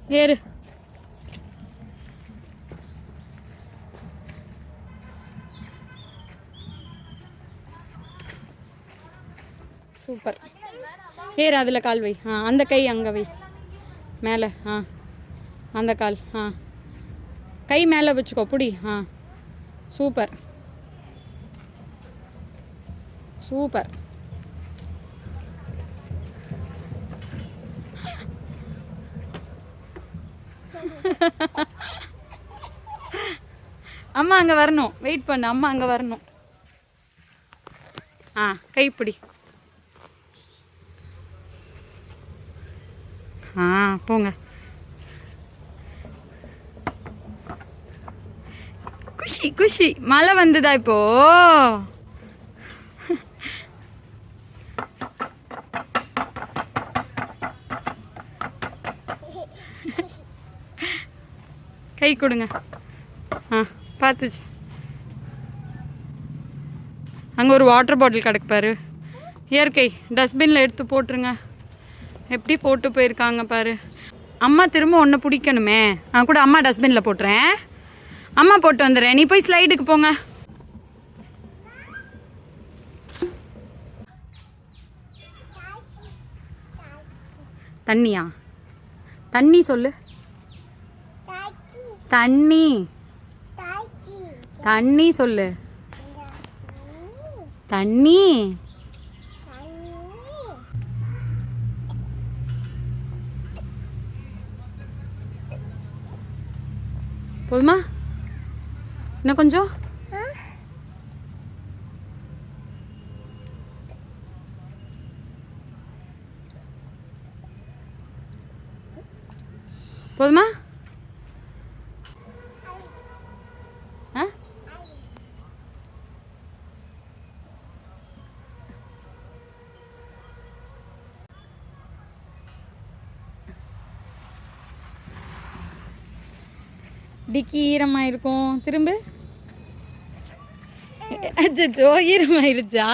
ஏறு. சூப்பர். ஏறு, அதில் கால் வை. அந்த கை அங்கே வை, மேலே. அந்த கால். கை மேலே வச்சுக்கோ, புடி. Super super. அம்மா அங்கே வரணும், வெயிட் பண்ணு, அம்மா அங்கே வரணும். கைப்பிடி. போங்க. குஷி குஷி. மழை வந்துதா இப்போ? கை கொடுங்க. பார்த்துச்சு. அங்கே ஒரு வாட்டர் பாட்டில் கிடக்கு பாரு. இயற்கை டஸ்ட்பினில் எடுத்து போட்டுருங்க. எப்படி போட்டு போயிருக்காங்க பாரு. அம்மா திரும்ப ஒன்று பிடிக்கணுமே. கூட அம்மா டஸ்ட்பினில் போட்டுறேன். அம்மா போட்டு வந்துடுறேன். நீ போய் ஸ்லைடுக்கு போங்க. தண்ணியா? தண்ணி சொல்லு. தண்ணி. தண்ணி சொல்லு. தண்ணி. போதுமா? இன்னும் கொஞ்சம். போதுமா? டிக்கி ஈரமாக இருக்கும். திரும்ப. அச்சோ, ஈரமாயிருச்சா?